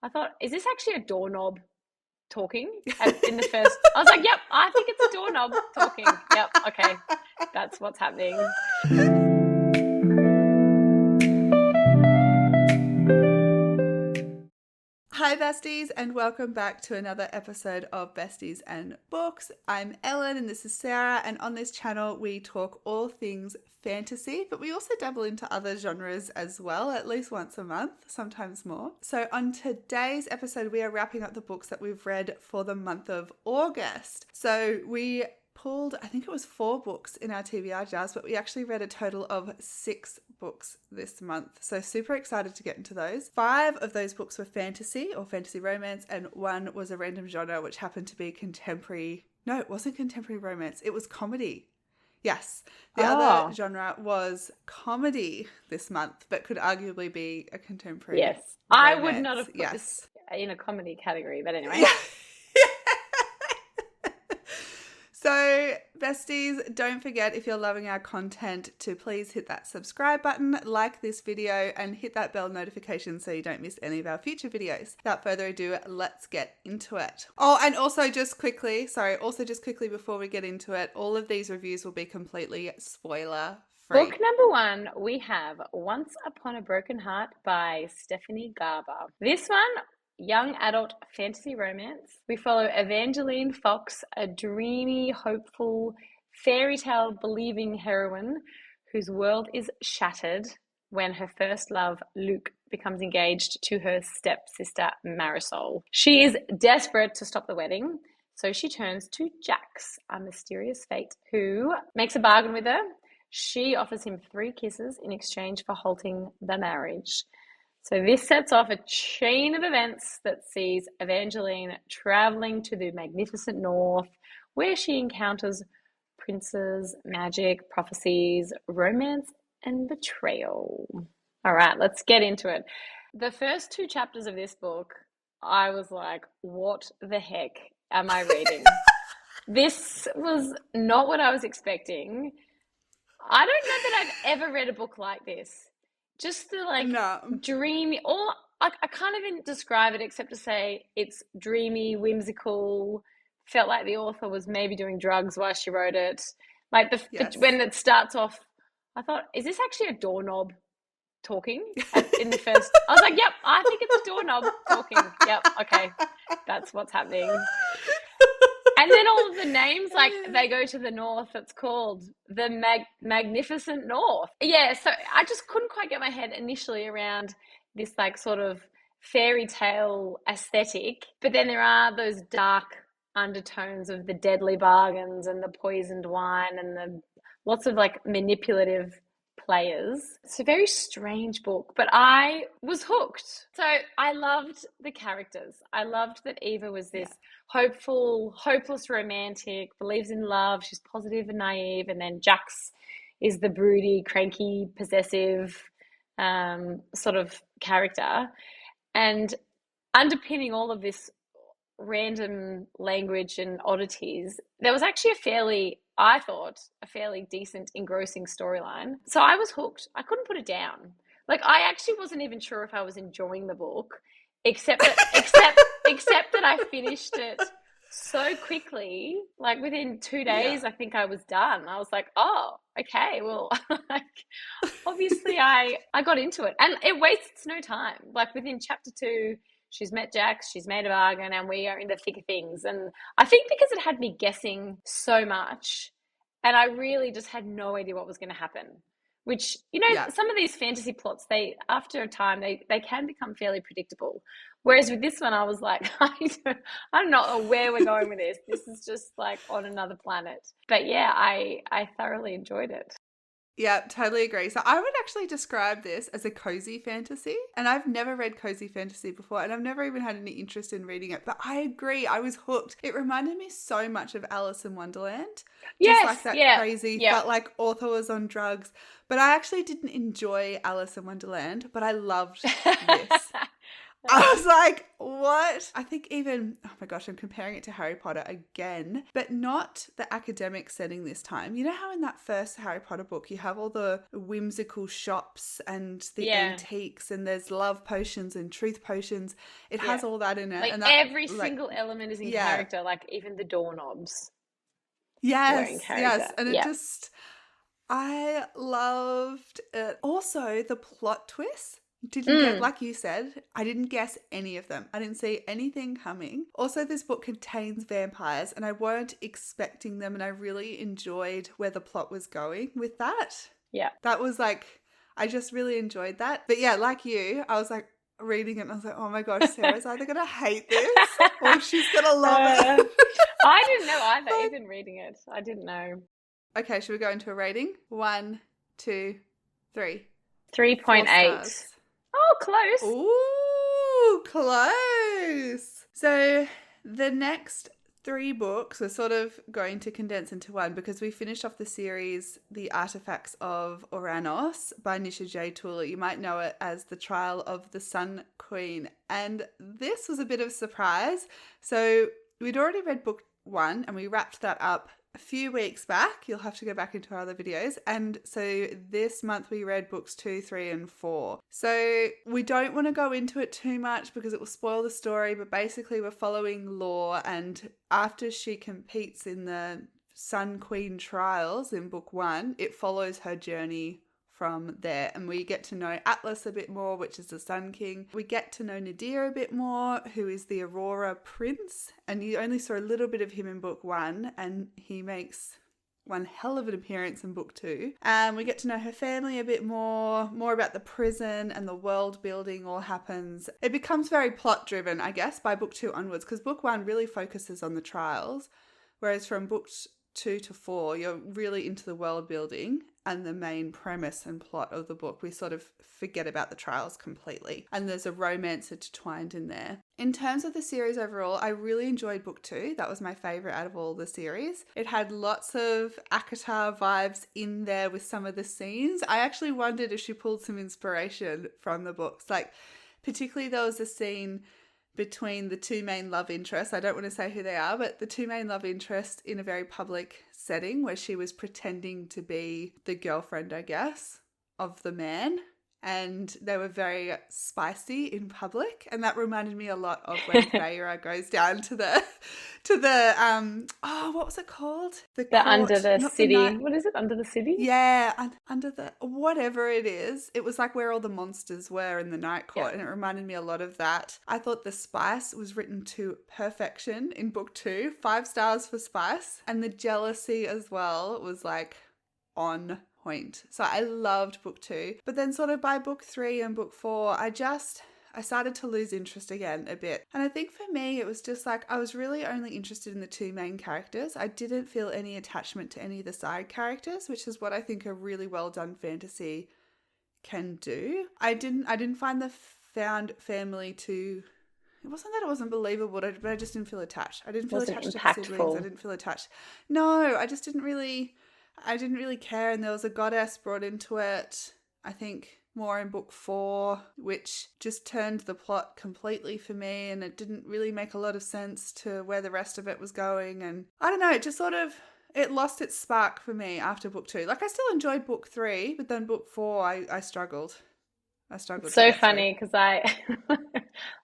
I thought, is this actually a doorknob talking? In the first, I was like, yep, I think it's a doorknob talking. Yep, okay, that's what's happening. Hi, besties, and welcome back to another episode of Besties and Books. I'm Ellen, and this is Sarah, and on this channel, we talk all things fantasy, but we also dabble into other genres as well, at least once a month, sometimes more. So, on today's episode, we are wrapping up the books that we've read for the month of August. So, we pulled, I think it was 4 books in our TBR jars, but we actually read a total of 6 books this month. So super excited to get into those. 5 of those books were fantasy or fantasy romance, and 1 was a random genre, which happened to be contemporary. No, it wasn't contemporary romance. It was comedy. Yes. The other genre was comedy this month, but could arguably be a contemporary Yes, I would not romance. have put this Yes. in a comedy category, but anyway. Yeah. So, besties, don't forget, if you're loving our content, to please hit that subscribe button, like this video, and hit that bell notification so you don't miss any of our future videos. Without further ado, let's get into it. Oh, and also just quickly before we get into it, all of these reviews will be completely spoiler free. Book number 1, we have Once Upon a Broken Heart by Stephanie Garber. This one, young adult fantasy romance. We follow Evangeline Fox, a dreamy, hopeful, fairy tale believing heroine whose world is shattered when her first love, Luke, becomes engaged to her stepsister, Marisol. She is desperate to stop the wedding, so she turns to Jax, a mysterious fate, who makes a bargain with her. She offers him 3 kisses in exchange for halting the marriage. So this sets off a chain of events that sees Evangeline traveling to the magnificent north, where she encounters princes, magic, prophecies, romance, and betrayal. All right, let's get into it. The first 2 chapters of this book, I was like, what the heck am I reading? This was not what I was expecting. I don't know that I've ever read a book like this. Just the No. dreamy, or I can't even describe it except to say it's dreamy, whimsical. Felt like the author was maybe doing drugs while she wrote it. Like Yes. when it starts off, I thought, is this actually a doorknob talking? In the first, I was like, yep, I think it's a doorknob talking. Yep, okay, that's what's happening. And then all of the names, like they go to the north, it's called the Magnificent North. Yeah, so I just couldn't quite get my head initially around this like sort of fairy tale aesthetic. But then there are those dark undertones of the deadly bargains and the poisoned wine and the lots of like manipulative players. It's a very strange book, but I was hooked. So I loved the characters. I loved that Eva was this hopeful, hopeless romantic, believes in love, she's positive and naive, and then Jax is the broody, cranky, possessive sort of character. And underpinning all of this random language and oddities, there was actually I thought, a fairly decent, engrossing storyline. So I was hooked. I couldn't put it down. Like, I actually wasn't even sure if I was enjoying the book, except that I finished it so quickly. Like, within 2 days, I think I was done. I was like, oh, okay, well, like, obviously I got into it. And it wastes no time. Like, within chapter 2, she's met Jax, she's made a bargain, and we are in the thick of things. And I think because it had me guessing so much, and I really just had no idea what was going to happen. Which, Yeah. some of these fantasy plots, after a time, they can become fairly predictable. Whereas with this one, I was like, I'm not know where we're going with this. This is just like on another planet. But yeah, I thoroughly enjoyed it. Yeah, totally agree. So I would actually describe this as a cozy fantasy. And I've never read cozy fantasy before, and I've never even had any interest in reading it. But I agree, I was hooked. It reminded me so much of Alice in Wonderland. Just like Yes, that yeah, crazy, yeah. felt like author was on drugs. But I actually didn't enjoy Alice in Wonderland, but I loved this. I was like, what? I think even, oh my gosh, I'm comparing it to Harry Potter again, but not the academic setting this time. You know how in that first Harry Potter book, you have all the whimsical shops and the Yeah. antiques, and there's love potions and truth potions. It Yeah. has all that in it. Like And that, every like, single element is in yeah. character, like even the doorknobs were in Yes, character. yes. And it Yeah. just, I loved it. Also, the plot twists. Didn't get, Mm. like you said, I didn't guess any of them. I didn't see anything coming. Also, this book contains vampires, and I weren't expecting them, and I really enjoyed where the plot was going with that. Yeah. That was like, I just really enjoyed that. But yeah, like you, I was like reading it, and I was like, oh my gosh, Sarah's either going to hate this or she's going to love Uh, it. I didn't know either, Like, even reading it. I didn't know. okay, should we go into a rating? 1, 2, 3, 4 3.8. stars. Oh, close. Ooh, close. So the next 3 books we're sort of going to condense into one because we finished off the series The Artifacts of Oranos by Nisha J. Toole. You might know it as The Trial of the Sun Queen. And this was a bit of a surprise. So we'd already read book 1 and we wrapped that up a few weeks back. You'll have to go back into our other videos. And so this month we read books 2, 3, and 4. So we don't want to go into it too much because it will spoil the story, but basically we're following Law, and after she competes in the Sun Queen trials in book 1, it follows her journey from there, and we get to know Atlas a bit more, which is the Sun King. We get to know Nadir a bit more, who is the Aurora Prince, and you only saw a little bit of him in book 1, and he makes one hell of an appearance in book 2. And we get to know her family a bit more about the prison, and the world building all happens. It becomes very plot driven, I guess, by book 2 onwards, because book 1 really focuses on the trials, whereas from books 2 to 4, you're really into the world building and the main premise and plot of the book. We sort of forget about the trials completely. And there's a romance intertwined in there. In terms of the series overall, I really enjoyed book 2. That was my favorite out of all the series. It had lots of Akatar vibes in there with some of the scenes. I actually wondered if she pulled some inspiration from the books. Like, particularly there was a scene between the 2 main love interests. I don't want to say who they are, but the 2 main love interests in a very public setting where she was pretending to be the girlfriend, I guess, of the man. And they were very spicy in public, and that reminded me a lot of when Feyre goes down to the what was it called, the The Under court, the not the night. City. What is it? Under the City? Yeah, under the whatever it is. It was like where all the monsters were in the night Yeah. court, and it reminded me a lot of that. I thought the spice was written to perfection in book 2. 5 stars for spice. And the jealousy as well was like on point. So I loved book 2. But then sort of by book 3 and book 4, I started to lose interest again a bit. And I think for me, it was just like I was really only interested in the 2 main characters. I didn't feel any attachment to any of the side characters, which is what I think a really well done fantasy can do. I didn't find the found family too. It wasn't that it wasn't believable, but I just didn't feel attached. I didn't feel Wasn't attached to the siblings. I impactful. didn't feel attached. No, I didn't really care. And there was a goddess brought into it, I think more in book 4, which just turned the plot completely for me, and it didn't really make a lot of sense to where the rest of it was going. And I don't know, it just sort of, it lost its spark for me after book 2. Like, I still enjoyed book 3, but then book 4, I struggled. I struggled It's to so get through. funny because I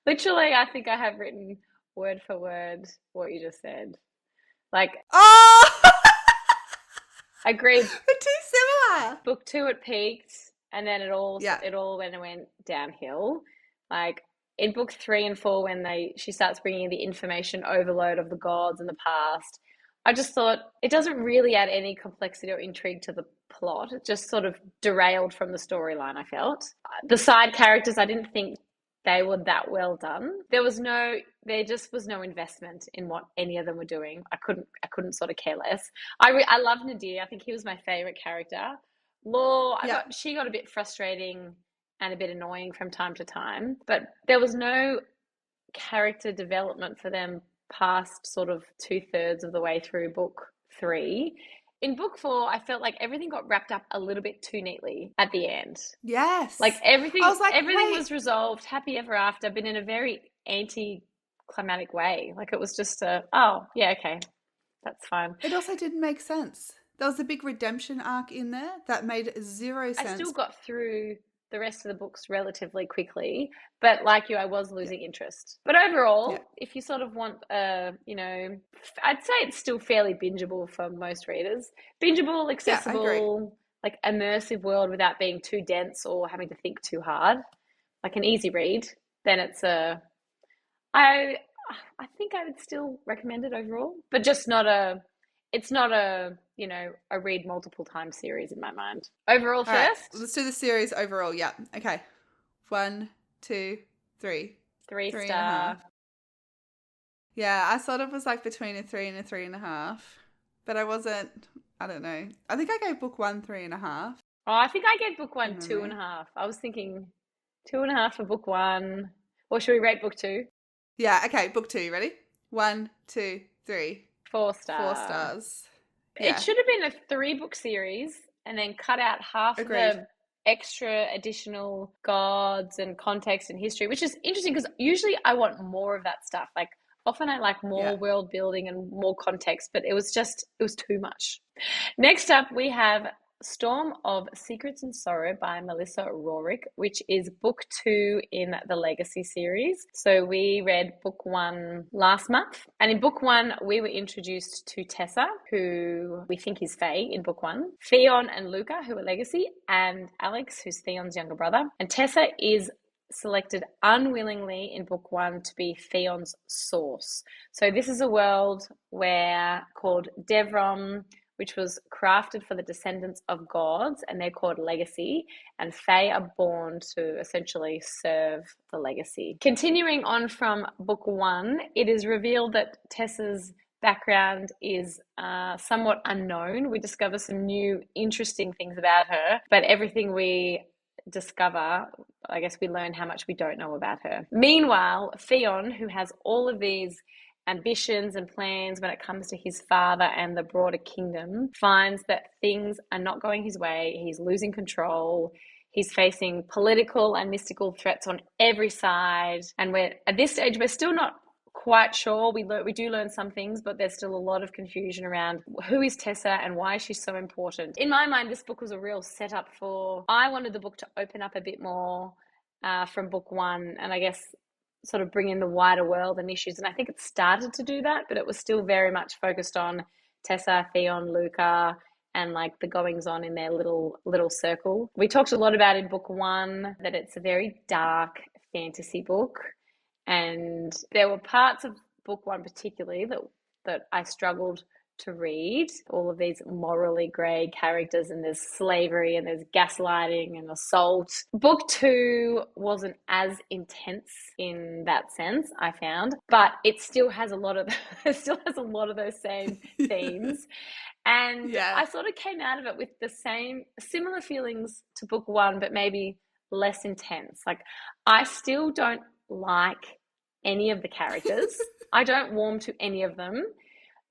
literally, I think I have written word for word what you just said. Like, Oh! agreed. We're too similar. Book 2 it peaked, and then Yeah. it all went downhill. Like in book 3 and 4, when she starts bringing the information overload of the gods and the past, I just thought it doesn't really add any complexity or intrigue to the plot. It just sort of derailed from the storyline, I felt. The side characters, I didn't think they were that well done. There just was no investment in what any of them were doing. I couldn't sort of care less. I love Nadir. I think he was my favorite character. Law, Yeah. she got a bit frustrating and a bit annoying from time to time, but there was no character development for them past sort of 2/3 of the way through book 3. in book 4, I felt like everything got wrapped up a little bit too neatly at the end. Like Yes. I everything was like, everything wait. was resolved, happy ever after, but in a very anti-climatic way. Like it was just oh, yeah, okay, that's fine. It also didn't make sense. There was a big redemption arc in there that made zero I still sense. got through the rest of the books relatively quickly, but like you, I was Yeah. losing interest. But Yeah. overall, if you sort of want I'd say it's still fairly bingeable for most readers. Bingeable, Yeah, I agree. accessible, like immersive world without being too dense or having to think too hard. Like an easy read, then I I think I would still recommend it overall, but just not a it's not a read multiple times series in my mind. Overall All right. first, Let's do the series overall. Yeah. Okay. 1, 2, 3. three 3.5. star. Yeah, I sort of was like between a 3 and a 3.5, but I wasn't. I don't know. I think I gave book 1 3.5 Oh, I think I gave book from one two and a memory. half. I was thinking 2.5 for book one. Or should we rate book two? Yeah. Okay. Book 2. Ready? 1, 2, 3. Four 4 star. stars. It Yeah. should have been a 3 book series and then cut out half of Agreed. the extra additional gods and context and history, which is interesting because usually I want more of that stuff. Like often I like Yeah. more world building and more context, but it was too much. Next up, we have Storm of Secrets and Sorrow by Melissa Rorick, which is book 2 in the Legacy series. So we read book 1 last month. And in book 1, we were introduced to Tessa, who we think is Faye in book 1, Theon and Luca, who are Legacy, and Alex, who's Theon's younger brother. And Tessa is selected unwillingly in book 1 to be Theon's source. So this is a world where called Devrom, which was crafted for the descendants of gods, and they're called Legacy, and Fae are born to essentially serve the Legacy. Continuing on from book 1, it is revealed that Tessa's background is somewhat unknown. We discover some new interesting things about her, but everything we discover, I guess we learn how much we don't know about her. Meanwhile, Theon, who has all of these ambitions and plans when it comes to his father and the broader kingdom, finds that things are not going his way. He's losing control. He's facing political and mystical threats on every side. And we're at this stage, we're still not quite sure. We do learn some things, but there's still a lot of confusion around who is Tessa and why she's so important. In my mind, this book was a real setup for. I wanted the book to open up a bit more from book 1, and I guess sort of bring in the wider world and issues. And I think it started to do that, but it was still very much focused on Tessa, Theon, Luca, and like the goings on in their little circle. We talked a lot about in book 1 that it's a very dark fantasy book, and there were parts of book 1 particularly that I struggled to read. All of these morally grey characters, and there's slavery and there's gaslighting and assault. Book 2 wasn't as intense in that sense, I found, but it still has a lot of those same themes. And Yeah. I sort of came out of it with similar feelings to book 1, but maybe less intense. Like I still don't like any of the characters. I don't warm to any of them.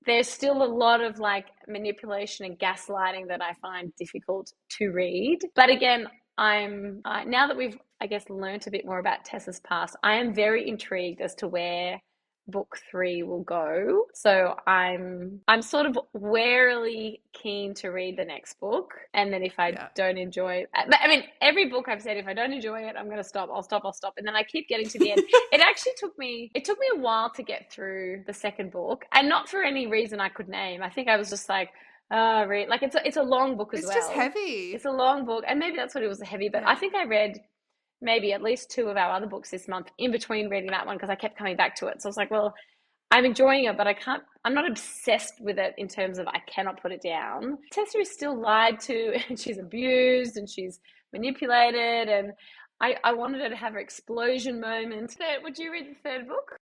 There's still a lot of like manipulation and gaslighting that I find difficult to read. But again, I'm now that we've, I guess, learnt a bit more about Tessa's past, I am very intrigued as to where book 3 will go. So I'm sort of warily keen to read the next book, and then if I Yeah. don't enjoy, I mean, every book I've said if I don't enjoy it, I'm going to stop. I'll stop, and then I keep getting to the end. It took me a while to get through the second book, and not for any reason I could name. I think I was just like, read, like it's a long book as It's just well. heavy. It's a long book, and maybe that's what it was, heavy. But I Yeah. think I read maybe at least 2 of our other books this month in between reading that one because I kept coming back to it. So I was like, well, I'm enjoying it, but I'm not obsessed with it in terms of I cannot put it down. Tessa is still lied to and she's abused and she's manipulated, and I wanted her to have her explosion moment. Would you read the third book?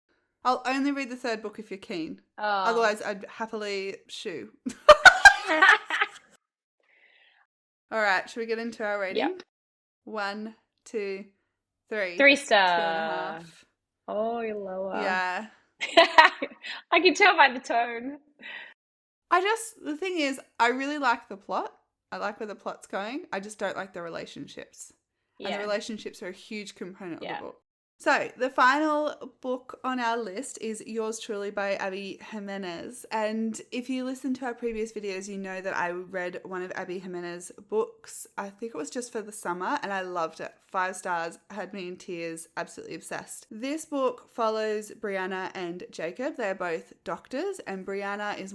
I'll only read the third book if you're keen. Oh. Otherwise, I'd happily shoo. All right, should we get into our rating? Yep. 1, 2, 3. 3 2.5. star. Oh, you're lower. Yeah. I can tell by the tone. The thing is, I really like the plot. I like where the plot's going. I just don't like the relationships. And the Yeah. relationships are a huge component of the Yeah. book. So, the final book on our list is Yours Truly by Abby Jimenez. And if you listen to our previous videos, you know that I read one of Abby Jimenez's books. I think it was just for the summer, and I loved it. 5 stars, had me in tears, absolutely obsessed. This book follows Brianna and Jacob. They are both doctors, and Brianna is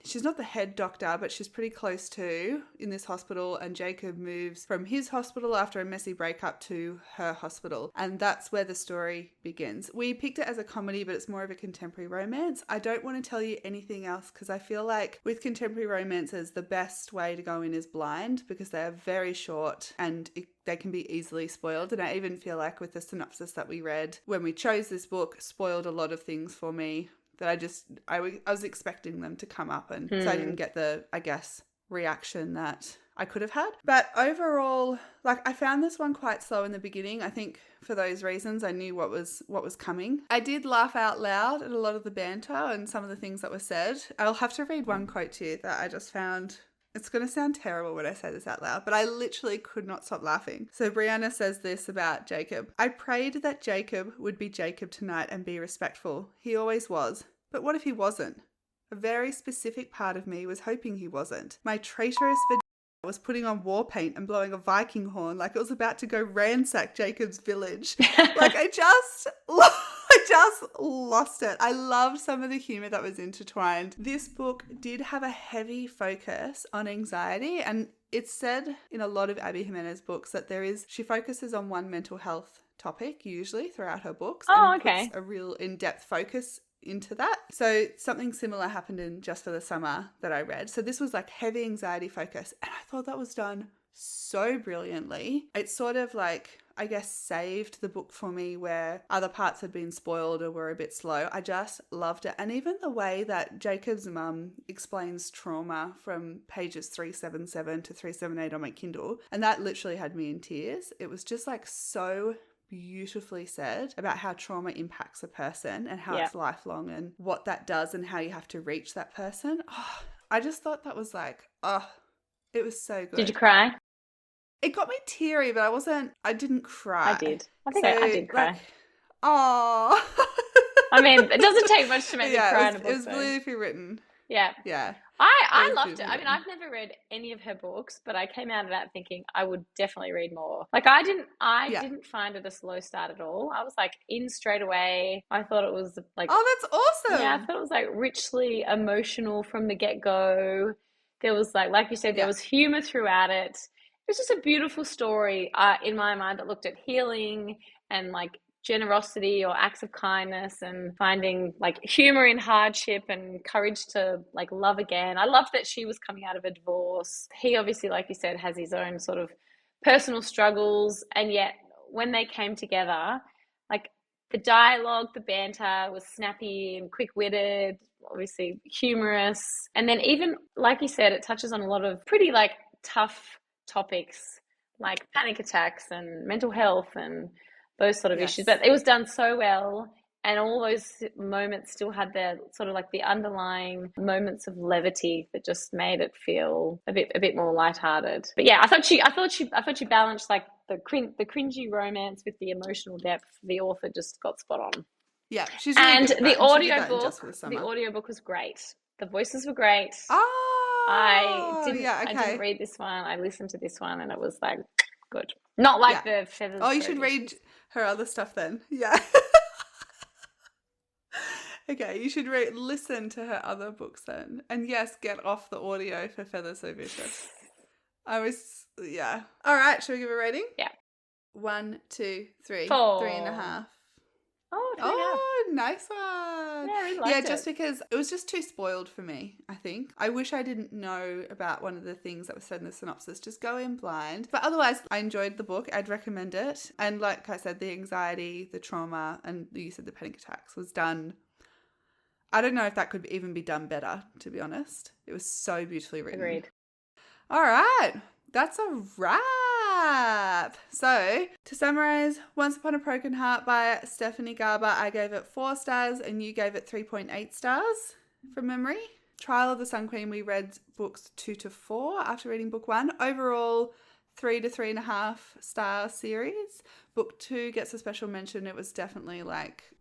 she's not the head doctor, but she's pretty close to in this hospital. And Jacob moves from his hospital after a messy breakup to her hospital. And that's where the story begins. We picked it as a comedy, but it's more of a contemporary romance. I don't want to tell you anything else because I feel like with contemporary romances, the best way to go in is blind because they are very short and they can be easily spoiled. And I even feel like with the synopsis that we read when we chose this book, spoiled a lot of things for me that I was expecting them to come up, and so I didn't get the, I guess, reaction that I could have had. But overall, like, I found this one quite slow in the beginning. I think for those reasons, I knew what was coming. I did laugh out loud at a lot of the banter and some of the things that were said. I'll have to read one quote to you that I just found. It's going to sound terrible when I say this out loud, but I literally could not stop laughing. So Brianna says this about Jacob. I prayed that Jacob would be Jacob tonight and be respectful. He always was. But what if he wasn't? A very specific part of me was hoping he wasn't. My traitorous was putting on war paint and blowing a Viking horn like it was about to go ransack Jacob's village. Like I just lost it. I loved some of the humor that was intertwined. This book did have a heavy focus on anxiety, and it's said in a lot of Abby Jimenez books that she focuses on one mental health topic usually throughout her books. Oh, and okay. puts a real in-depth focus into that. So something similar happened in Just for the Summer that I read. So this was like heavy anxiety focus, and I thought that was done so brilliantly. It sort of like, I guess, saved the book for me where other parts had been spoiled or were a bit slow. I just loved it. And even the way that Jacob's mum explains trauma from pages 377 to 378 on my Kindle, and that literally had me in tears. It was just like so beautifully said about how trauma impacts a person and how it's lifelong and what that does and how you have to reach that person. Oh, I just thought that was like, it was so good. Did you cry? It got me teary, but I didn't cry. I did. I think I did cry. Like, oh. I mean, it doesn't take much to make me cry in a book. It was beautifully written. Yeah. Yeah. I loved it. I mean, I've never read any of her books, but I came out of that thinking I would definitely read more. Like I didn't find it a slow start at all. I was like in straight away. I thought it was like, oh, that's awesome. Yeah, I thought it was like richly emotional from the get-go. There was like you said, there was humor throughout it. It was just a beautiful story in my mind that looked at healing and like generosity or acts of kindness and finding like humor in hardship and courage to like love again. I loved that she was coming out of a divorce. He obviously, like you said, has his own sort of personal struggles, and yet when they came together, like the dialogue, the banter was snappy and quick-witted, obviously humorous, and then even like you said, it touches on a lot of pretty like tough topics like panic attacks and mental health and those sort of issues, but it was done so well, and all those moments still had their sort of like the underlying moments of levity that just made it feel a bit more lighthearted. But yeah, I thought she balanced like the cringy romance with the emotional depth. The author just got spot on. Yeah, she's really and good at the that. audiobook was great. The voices were great. Oh, I didn't read this one. I listened to this one, and it was like good. Not like the Feathers. Oh, you should read her other stuff then. Yeah. Okay, you should listen to her other books then. And yes, get off the audio for Feathers So Vicious. All right, shall we give a rating? Yeah. 1, 2, 3. 4. 3.5. Oh, 3.5. Oh, nice one. Yeah, I really liked it. Just because it was just too spoiled for me, I think. I wish I didn't know about one of the things that was said in the synopsis. Just go in blind. But otherwise, I enjoyed the book. I'd recommend it. And like I said, the anxiety, the trauma, and you said the panic attacks was done. I don't know if that could even be done better, to be honest. It was so beautifully written. Agreed. All right. That's a wrap. So, to summarize, Once Upon a Broken Heart by Stephanie Garber, I gave it 4 stars and you gave it 3.8 stars from memory. Trial of the Sun Queen, we read books 2 to 4 after reading book 1. Overall, 3 to 3.5 star series. Book 2 gets a special mention. It was definitely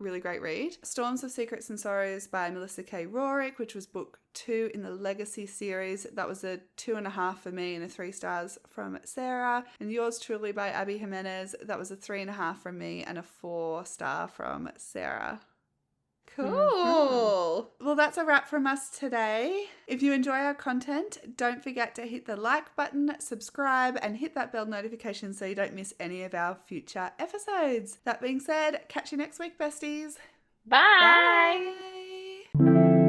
really great read. Storms of Secrets and Sorrows by Melissa K. Rorick, which was book 2 in the Legacy series. That was a 2.5 for me and a 3 stars from Sarah. And Yours Truly by Abby Jimenez. That was a 3.5 from me and a 4 star from Sarah. Cool. Mm-hmm. Well, that's a wrap from us today. If you enjoy our content, don't forget to hit the like button, subscribe, and hit that bell notification so you don't miss any of our future episodes. That being said, catch you next week, besties. Bye. Bye.